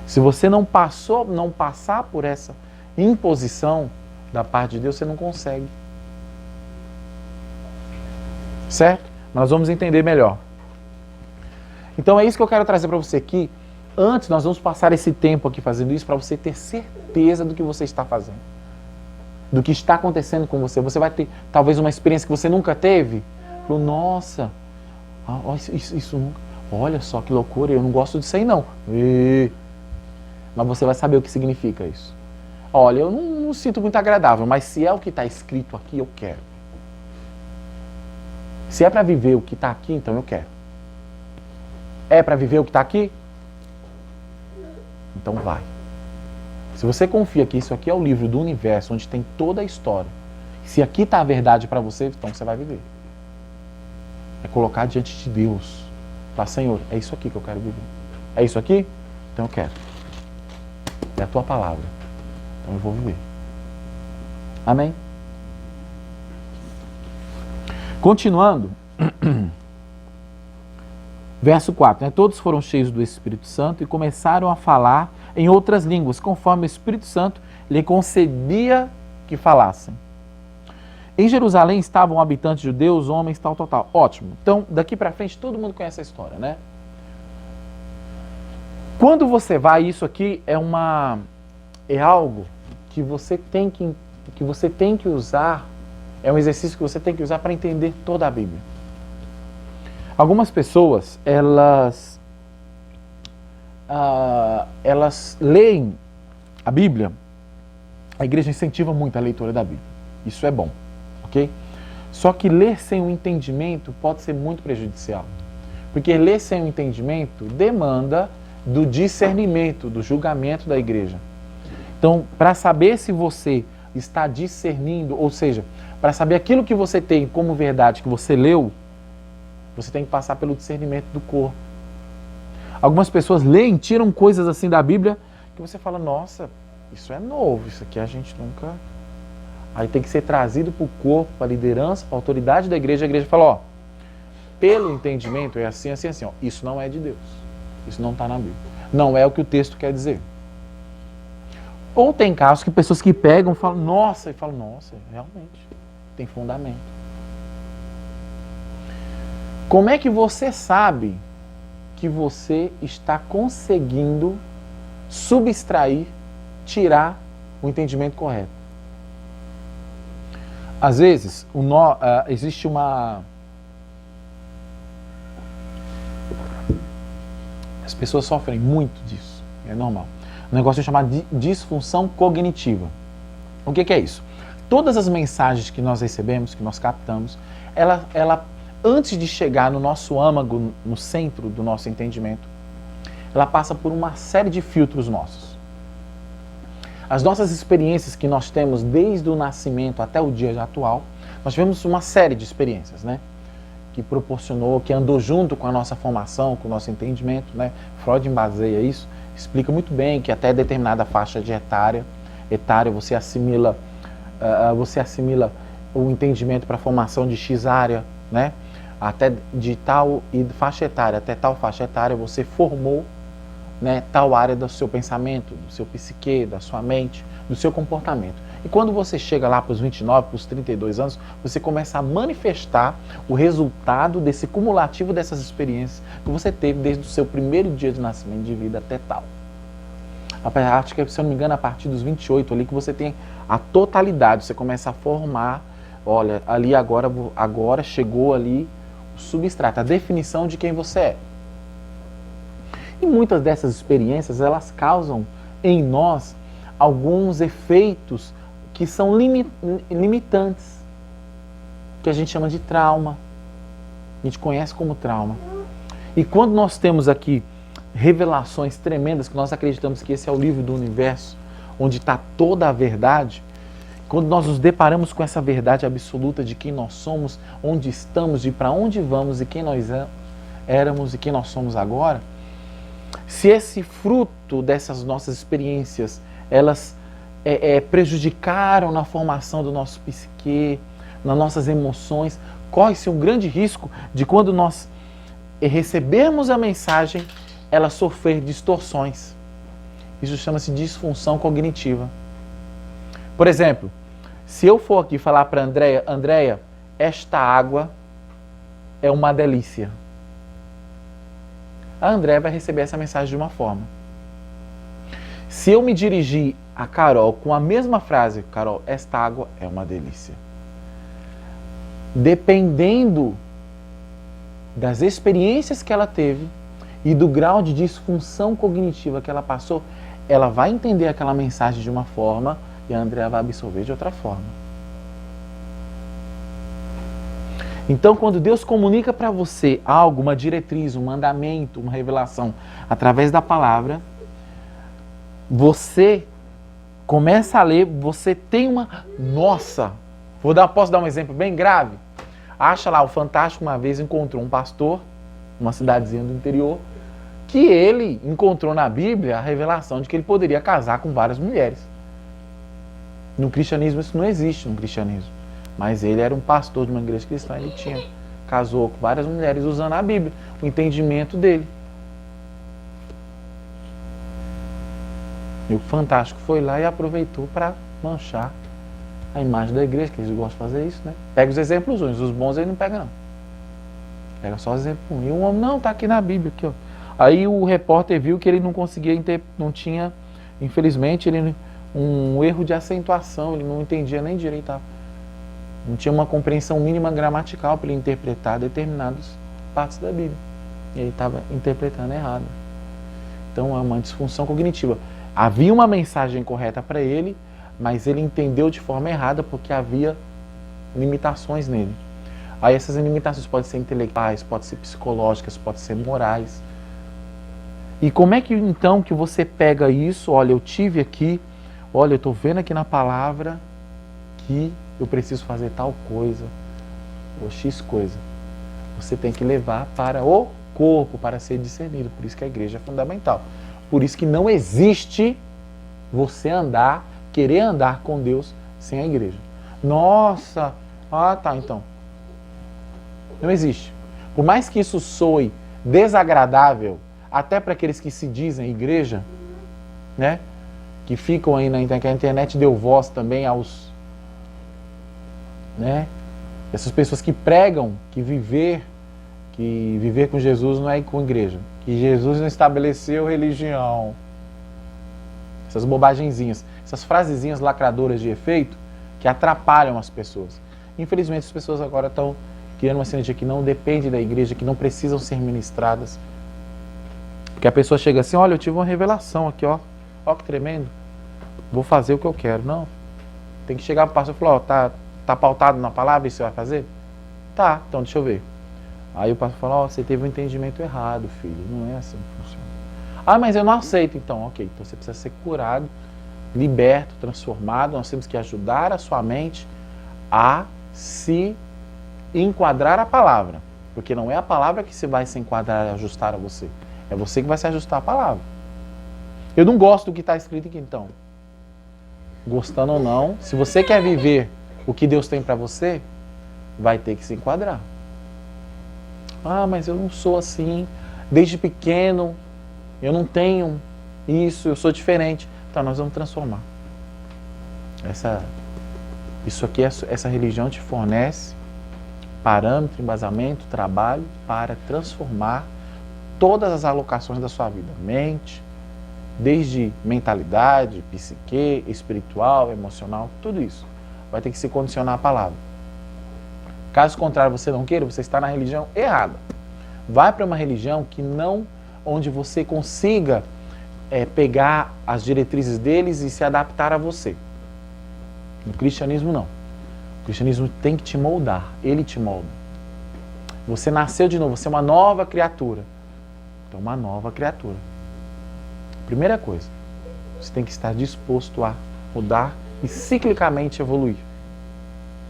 Se você não passar por essa imposição da parte de Deus, você não consegue. Certo? Nós vamos entender melhor. Então é isso que eu quero trazer para você aqui. Antes, nós vamos passar esse tempo aqui fazendo isso para você ter certeza do que você está fazendo. Do que está acontecendo com você. Você vai ter talvez uma experiência que você nunca teve. Falou, nossa, isso nunca. Olha só que loucura, eu não gosto disso aí não. Mas você vai saber o que significa isso. Olha, eu não sinto muito agradável, mas se é o que está escrito aqui, eu quero. Se é para viver o que está aqui, então eu quero. É para viver o que está aqui? Então vai. Se você confia que isso aqui é o livro do universo, onde tem toda a história, se aqui está a verdade para você, então você vai viver. É colocar diante de Deus. Falar, Senhor, é isso aqui que eu quero viver. É isso aqui? Então eu quero. É a tua palavra. Então eu vou viver. Amém? Continuando, verso 4, né? Todos foram cheios do Espírito Santo e começaram a falar em outras línguas, conforme o Espírito Santo lhe concedia que falassem. Em Jerusalém estavam habitantes judeus, homens, tal. Ótimo. Então, daqui para frente, todo mundo conhece a história, né? Quando você vai, isso aqui é algo que você tem que usar, é um exercício que você tem que usar para entender toda a Bíblia. Algumas pessoas, elas leem a Bíblia, a igreja incentiva muito a leitura da Bíblia. Isso é bom, ok? Só que ler sem o entendimento pode ser muito prejudicial. Porque ler sem o entendimento demanda do discernimento, do julgamento da igreja. Então, para saber se você está discernindo, ou seja, para saber aquilo que você tem como verdade, que você leu, você tem que passar pelo discernimento do corpo. Algumas pessoas leem, tiram coisas assim da Bíblia, que você fala, nossa, isso é novo, isso aqui a gente nunca... Aí tem que ser trazido para o corpo, para a liderança, para a autoridade da igreja. A igreja fala, ó, pelo entendimento é assim, assim, assim. Ó, isso não é de Deus. Isso não está na Bíblia. Não é o que o texto quer dizer. Ou tem casos que pessoas que pegam falam, nossa, realmente, tem fundamento. Como é que você sabe que você está conseguindo subtrair, tirar o entendimento correto? Às vezes, existe uma... As pessoas sofrem muito disso, é normal. Um negócio chamado de disfunção cognitiva. O que é isso? Todas as mensagens que nós recebemos, que nós captamos, ela antes de chegar no nosso âmago, no centro do nosso entendimento, ela passa por uma série de filtros nossos. As nossas experiências que nós temos desde o nascimento até o dia atual, nós tivemos uma série de experiências, né? Que proporcionou, que andou junto com a nossa formação, com o nosso entendimento, né? Freud baseia isso, explica muito bem que até determinada faixa de etária você assimila o entendimento para a formação de X área, né? Até de tal faixa etária, até tal faixa etária você formou, né, tal área do seu pensamento, do seu psique, da sua mente, do seu comportamento. E quando você chega lá para os 29, para os 32 anos, você começa a manifestar o resultado desse cumulativo dessas experiências que você teve desde o seu primeiro dia de nascimento de vida até tal. Acho que, se eu não me engano, a partir dos 28 ali que você tem a totalidade, você começa a formar, olha, ali agora chegou ali o substrato, a definição de quem você é. E muitas dessas experiências, elas causam em nós alguns efeitos que são limitantes, que a gente chama de trauma. A gente conhece como trauma. E quando nós temos aqui revelações tremendas, que nós acreditamos que esse é o livro do universo, onde está toda a verdade, quando nós nos deparamos com essa verdade absoluta de quem nós somos, onde estamos, de para onde vamos e quem nós éramos e quem nós somos agora, se esse fruto dessas nossas experiências, elas prejudicaram na formação do nosso psique, nas nossas emoções, corre-se um grande risco de quando nós recebermos a mensagem, ela sofrer distorções. Isso chama-se disfunção cognitiva. Por exemplo, se eu for aqui falar para Andréia, esta água é uma delícia. A Andréia vai receber essa mensagem de uma forma. Se eu me dirigir a Carol com a mesma frase, Carol, esta água é uma delícia. Dependendo das experiências que ela teve e do grau de disfunção cognitiva que ela passou, ela vai entender aquela mensagem de uma forma e a Andréia vai absorver de outra forma. Então, quando Deus comunica para você algo, uma diretriz, um mandamento, uma revelação, através da palavra, você começa a ler, você tem uma... Nossa! Posso dar um exemplo bem grave? Acha lá, o Fantástico uma vez encontrou um pastor, numa cidadezinha do interior, que ele encontrou na Bíblia a revelação de que ele poderia casar com várias mulheres. No cristianismo isso não existe, no cristianismo. Mas ele era um pastor de uma igreja cristã, ele casou com várias mulheres usando a Bíblia, o entendimento dele. E o Fantástico foi lá e aproveitou para manchar a imagem da igreja, que eles gostam de fazer isso, né? Pega os exemplos ruins, os bons ele não pega não. Pega só os exemplos ruins. E o homem, não, tá aqui na Bíblia, aqui, ó. Aí o repórter viu que ele não conseguia, não tinha, infelizmente, um erro de acentuação, ele não entendia nem direito, não tinha uma compreensão mínima gramatical para ele interpretar determinadas partes da Bíblia. E ele estava interpretando errado. Então é uma disfunção cognitiva. Havia uma mensagem correta para ele, mas ele entendeu de forma errada porque havia limitações nele. Aí essas limitações podem ser intelectuais, podem ser psicológicas, podem ser morais. E como é que então que você pega isso? Olha, eu tive aqui, olha, eu estou vendo aqui na palavra que eu preciso fazer tal coisa, ou X coisa. Você tem que levar para o corpo para ser discernido. Por isso que a igreja é fundamental. Por isso que não existe você querer andar com Deus sem a igreja. Nossa, tá, então. Não existe. Por mais que isso soe desagradável, até para aqueles que se dizem igreja, né? que ficam aí na internet, que a internet deu voz também aos, né? Essas pessoas que pregam que viver com Jesus não é ir com igreja, que Jesus não estabeleceu religião. Essas bobagenzinhas, essas frasezinhas lacradoras de efeito que atrapalham as pessoas. Infelizmente as pessoas agora estão criando uma sinergia que não depende da igreja, que não precisam ser ministradas. Porque a pessoa chega assim, olha, eu tive uma revelação aqui, ó que tremendo, vou fazer o que eu quero. Não, tem que chegar para o pastor e falar, ó, tá pautado na palavra e você vai fazer? Tá, então deixa eu ver. Aí o pastor fala, ó, você teve um entendimento errado, filho, não é assim que funciona. Ah, mas eu não aceito. Então, ok, então você precisa ser curado, liberto, transformado. Nós temos que ajudar a sua mente a se enquadrar a palavra, porque não é a palavra que se vai se enquadrar e ajustar a você, é você que vai se ajustar à palavra. Eu não gosto do que está escrito aqui, então, gostando ou não, se você quer viver o que Deus tem para você, vai ter que se enquadrar. Ah, mas eu não sou assim, desde pequeno eu não tenho isso, eu sou diferente. Então nós vamos transformar. Isso aqui, essa religião te fornece parâmetro, embasamento, trabalho para transformar todas as alocações da sua vida. Mente, desde mentalidade, psique, espiritual, emocional, tudo isso. Vai ter que se condicionar à palavra. Caso contrário, você não queira, você está na religião errada. Vai para uma religião que não, onde você consiga pegar as diretrizes deles e se adaptar a você. No cristianismo, não. O cristianismo tem que te moldar, ele te molda. Você nasceu de novo, você é uma nova criatura. Então, uma nova criatura. Primeira coisa, você tem que estar disposto a mudar e ciclicamente evoluir.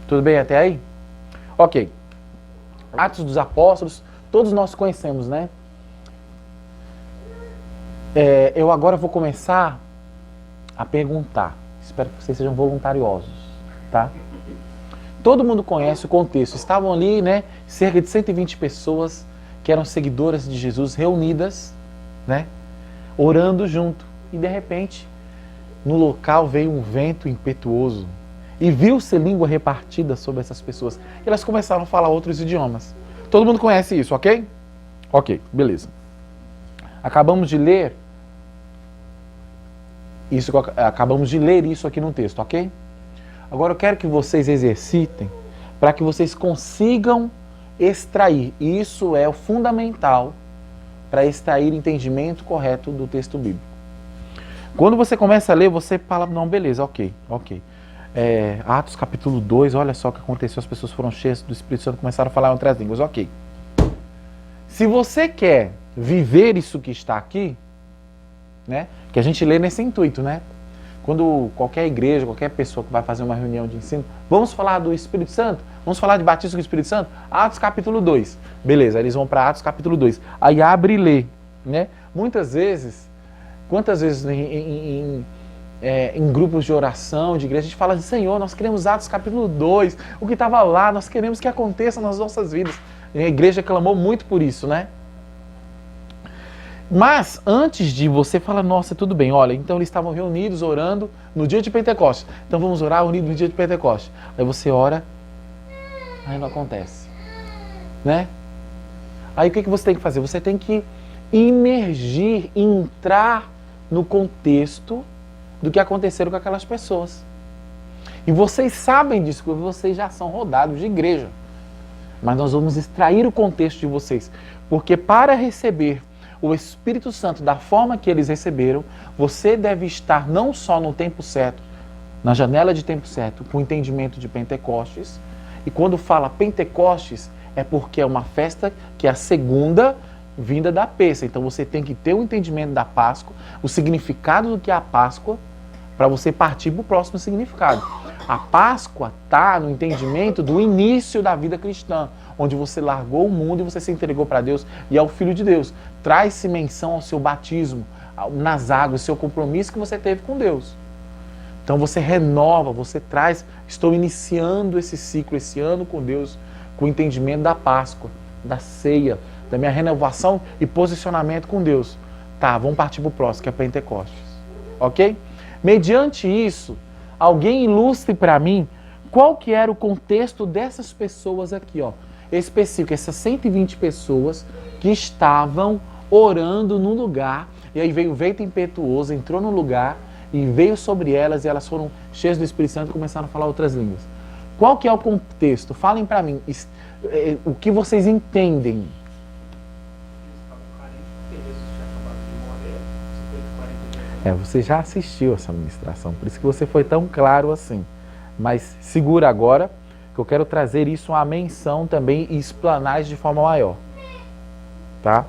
Tudo bem até aí? Ok. Atos dos Apóstolos, todos nós conhecemos, né? Eu agora vou começar a perguntar. Espero que vocês sejam voluntariosos, tá? Todo mundo conhece o contexto. Estavam ali, né, cerca de 120 pessoas que eram seguidoras de Jesus reunidas, né, orando junto. E de repente, no local veio um vento impetuoso e viu-se língua repartida sobre essas pessoas. E elas começaram a falar outros idiomas. Todo mundo conhece isso, ok? Ok, beleza. Acabamos de ler isso aqui no texto, ok? Agora eu quero que vocês exercitem para que vocês consigam extrair. E isso é o fundamental para extrair o entendimento correto do texto bíblico. Quando você começa a ler, você fala, não, beleza, ok. Atos capítulo 2, olha só o que aconteceu, as pessoas foram cheias do Espírito Santo, começaram a falar em outras línguas, ok. Se você quer viver isso que está aqui, né, que a gente lê nesse intuito, né? Quando qualquer igreja, qualquer pessoa que vai fazer uma reunião de ensino, vamos falar do Espírito Santo? Vamos falar de batismo com o Espírito Santo? Atos capítulo 2. Beleza, eles vão para Atos capítulo 2. Aí abre e lê, né? Muitas vezes, quantas vezes em grupos de oração, de igreja, a gente fala de Senhor, nós queremos Atos capítulo 2, o que estava lá, nós queremos que aconteça nas nossas vidas. A igreja clamou muito por isso, né? Mas antes de você falar, nossa, tudo bem, olha, então eles estavam reunidos orando no dia de Pentecostes. Então vamos orar unidos no dia de Pentecostes. Aí você ora, aí não acontece, né? Aí o que você tem que fazer? Você tem que imergir, entrar no contexto do que aconteceram com aquelas pessoas. E vocês sabem disso, porque vocês já são rodados de igreja. Mas nós vamos extrair o contexto de vocês. Porque para receber o Espírito Santo da forma que eles receberam, você deve estar não só no tempo certo, na janela de tempo certo, com o entendimento de Pentecostes. E quando fala Pentecostes, é porque é uma festa que é a segunda vinda da Pêssega. Então você tem que ter o entendimento da Páscoa, o significado do que é a Páscoa, para você partir para o próximo significado. A Páscoa está no entendimento do início da vida cristã, onde você largou o mundo e você se entregou para Deus e é o Filho de Deus. Traz-se menção ao seu batismo, nas águas, seu compromisso que você teve com Deus. Então você renova, você traz, estou iniciando esse ciclo, esse ano com Deus, com o entendimento da Páscoa, da ceia, da minha renovação e posicionamento com Deus. Tá, vamos partir para o próximo, que é Pentecostes. Ok? Mediante isso, alguém ilustre para mim qual que era o contexto dessas pessoas aqui, ó, específico, essas 120 pessoas que estavam orando no lugar, e aí veio o vento impetuoso, entrou no lugar e veio sobre elas, e elas foram cheias do Espírito Santo e começaram a falar outras línguas. Qual que é o contexto? Falem para mim, o que vocês entendem. Você já assistiu essa ministração, por isso que você foi tão claro assim. Mas segura agora, que eu quero trazer isso à menção também e explanar de forma maior. Tá?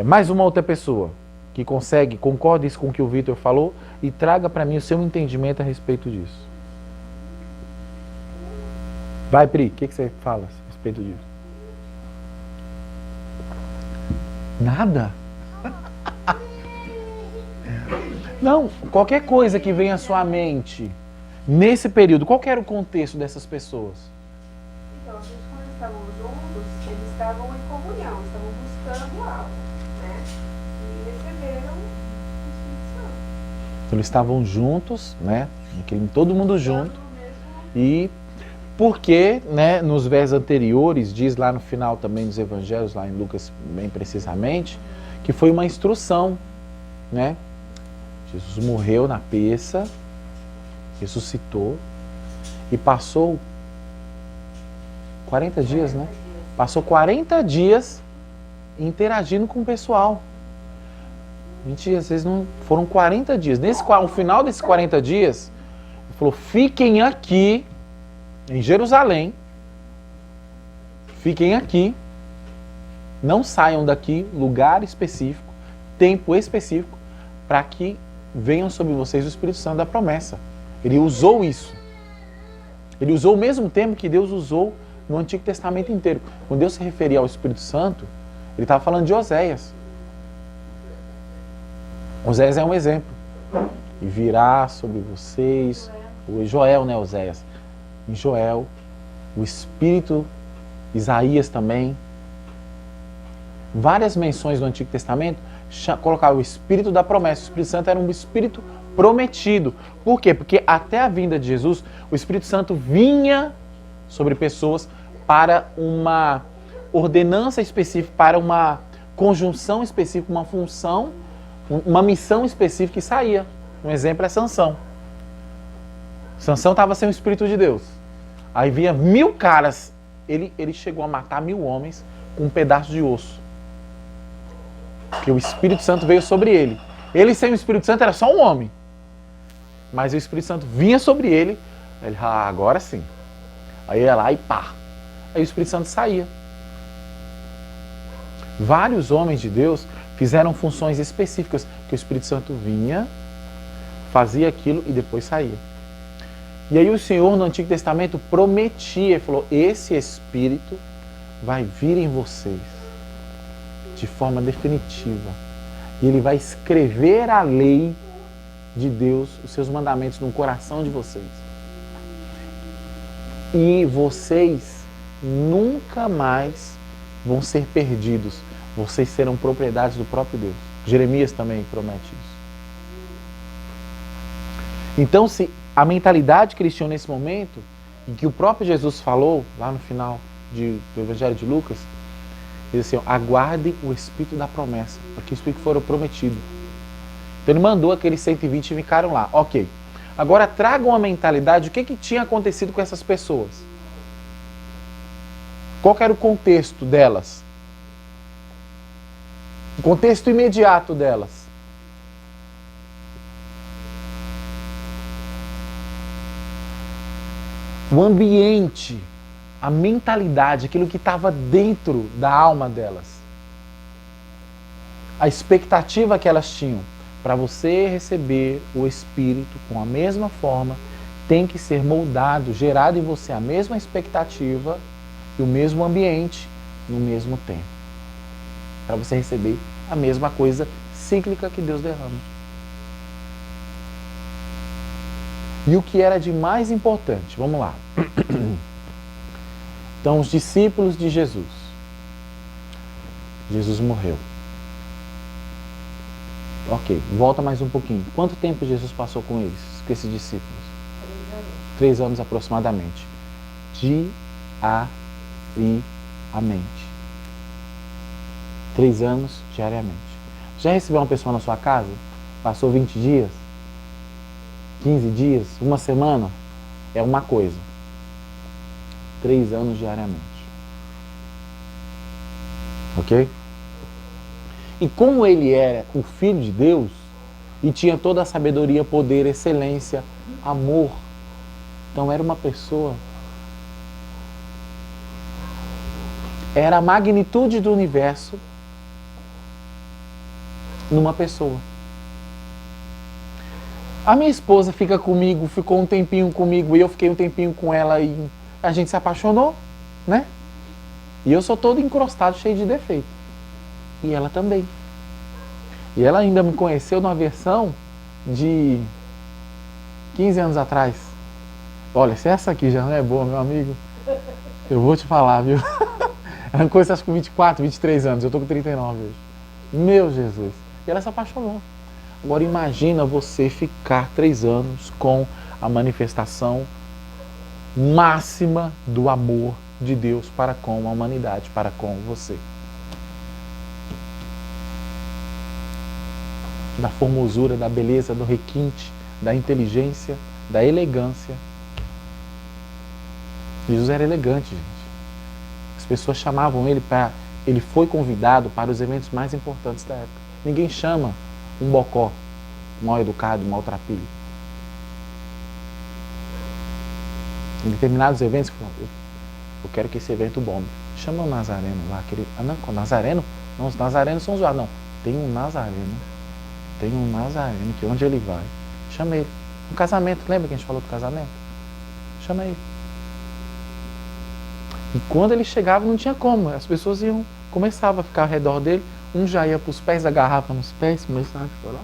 Mais uma outra pessoa que concorde isso com o que o Vitor falou e traga para mim o seu entendimento a respeito disso. Vai, Pri, o que você fala a respeito disso? Nada? Não, qualquer coisa que venha à sua mente nesse período, qual que era o contexto dessas pessoas? Então, quando eles estavam juntos, eles estavam em comunhão, estavam buscando algo, né? E receberam o Espírito Santo. Então, eles estavam juntos, né? Todo mundo junto. E porque, né, nos versos anteriores, diz lá no final também dos evangelhos, lá em Lucas bem precisamente, que foi uma instrução, né? Jesus morreu na peça, ressuscitou e passou 40 dias, né? Passou 40 dias interagindo com o pessoal. 20 dias, vocês não foram 40 dias. No final desses 40 dias, ele falou: fiquem aqui em Jerusalém, fiquem aqui, não saiam daqui, lugar específico, tempo específico, para que venham sobre vocês o Espírito Santo da promessa. Ele usou isso. Ele usou o mesmo termo que Deus usou no Antigo Testamento inteiro. Quando Deus se referia ao Espírito Santo, ele estava falando de Oséias. Oséias é um exemplo. E virá sobre vocês, o Joel, né, Oséias? Em Joel, o Espírito, Isaías também. Várias menções do Antigo Testamento colocar o Espírito da promessa. O Espírito Santo era um Espírito prometido. Por quê? Porque até a vinda de Jesus, o Espírito Santo vinha sobre pessoas para uma ordenança específica, para uma conjunção específica, uma função, uma missão específica e saía. Um exemplo é Sansão. Sansão estava sem o Espírito de Deus. Aí vinha 1000 caras. Ele chegou a matar 1000 homens com um pedaço de osso. Porque o Espírito Santo veio sobre ele. Ele sem o Espírito Santo era só um homem. Mas o Espírito Santo vinha sobre ele. Ele, agora sim. Aí ia lá e pá. Aí o Espírito Santo saía. Vários homens de Deus fizeram funções específicas que o Espírito Santo vinha, fazia aquilo e depois saía. E aí o Senhor no Antigo Testamento prometia, ele falou: esse Espírito vai vir em vocês de forma definitiva. E ele vai escrever a lei de Deus, os seus mandamentos no coração de vocês. E vocês nunca mais vão ser perdidos. Vocês serão propriedades do próprio Deus. Jeremias também promete isso. Então, se a mentalidade que eles tinham nesse momento, e que o próprio Jesus falou lá no final do Evangelho de Lucas, diz assim: aguardem o Espírito da promessa, porque o Espírito foi prometido. Então ele mandou aqueles 120 e ficaram lá. Ok. Agora tragam a mentalidade, o que tinha acontecido com essas pessoas? Qual era o contexto delas? O contexto imediato delas. O ambiente, a mentalidade, aquilo que estava dentro da alma delas. A expectativa que elas tinham. Para você receber o Espírito com a mesma forma, tem que ser moldado, gerado em você a mesma expectativa e o mesmo ambiente no mesmo tempo. Para você receber a mesma coisa cíclica que Deus derrama. E o que era de mais importante? Vamos lá. Então, os discípulos de Jesus. Jesus morreu. Ok, volta mais um pouquinho. Quanto tempo Jesus passou com eles, com esses discípulos? 3 anos aproximadamente. Diariamente. 3 anos diariamente. Já recebeu uma pessoa na sua casa? Passou 20 dias? 15 dias? Uma semana? É uma coisa. 3 anos diariamente. Ok? E como ele era o Filho de Deus, e tinha toda a sabedoria, poder, excelência, amor, então era uma pessoa, era a magnitude do universo numa pessoa. A minha esposa fica comigo, ficou um tempinho comigo, e eu fiquei um tempinho com ela, e a gente se apaixonou, né? E eu sou todo encrostado, cheio de defeito. E ela também. E ela ainda me conheceu numa versão de 15 anos atrás. Olha, se essa aqui já não é boa, meu amigo, eu vou te falar, viu? Ela me conheceu acho que com 24, 23 anos, eu tô com 39 hoje. Meu Jesus. E ela se apaixonou. Agora imagina você ficar 3 anos com a manifestação máxima do amor de Deus para com a humanidade, para com você. Da formosura, da beleza, do requinte, da inteligência, da elegância. Jesus era elegante, gente. As pessoas chamavam ele para... Ele foi convidado para os eventos mais importantes da época. Ninguém chama um bocó, mal educado, maltrapilho. Em determinados eventos, eu quero que esse evento bombe. Chama o Nazareno lá, aquele... Ah, não, o Nazareno? Não, os Nazarenos são zoados. Não, tem um Nazareno. Tem um Nazareno que onde ele vai, chama ele. No casamento, lembra que a gente falou do casamento? Chama ele. E quando ele chegava não tinha como, as pessoas começavam a ficar ao redor dele, um já ia para os pés, agarrava nos pés, começava a chorar.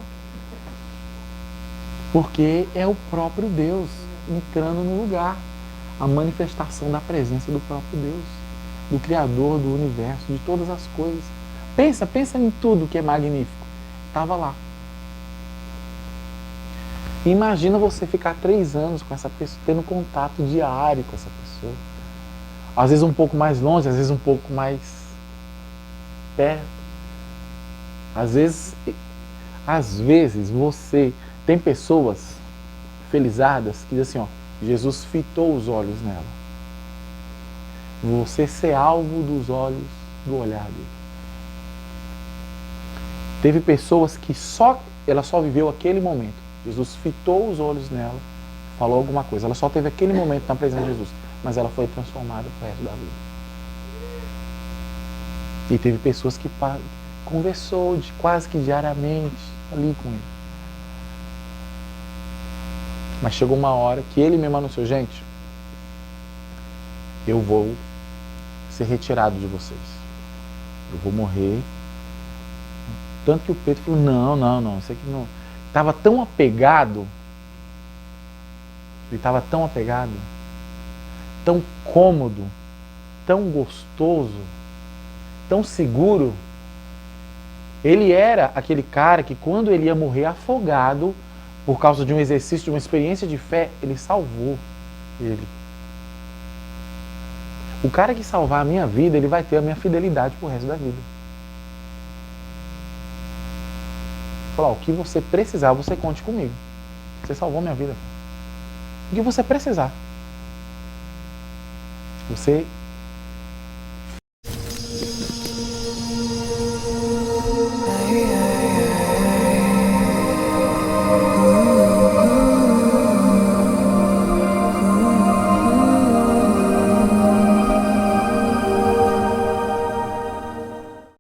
Porque é o próprio Deus entrando no lugar, a manifestação da presença do próprio Deus, do Criador do universo, de todas as coisas. Pensa em tudo que é magnífico. Estava lá. Imagina você ficar 3 anos com essa pessoa, tendo contato diário com essa pessoa. Às vezes um pouco mais longe, às vezes um pouco mais perto. Às vezes você... Tem pessoas felizadas que dizem assim, ó, Jesus fitou os olhos nela. Você ser alvo dos olhos, do olhar dele. Teve pessoas que ela só viveu aquele momento. Jesus fitou os olhos nela, falou alguma coisa. Ela só teve aquele momento na presença de Jesus, mas ela foi transformada pro resto da vida. E teve pessoas que conversou quase que diariamente ali com ele. Mas chegou uma hora que ele mesmo anunciou, gente, eu vou ser retirado de vocês. Eu vou morrer. Tanto que o Pedro falou, não, isso aqui não... Estava tão apegado, ele estava tão apegado, tão cômodo, tão gostoso, tão seguro. Ele era aquele cara que quando ele ia morrer afogado, por causa de um exercício, de uma experiência de fé, ele salvou ele. O cara que salvar a minha vida, ele vai ter a minha fidelidade pro resto da vida. Falar, o que você precisar, você conte comigo. Você salvou minha vida. O que você precisar. Você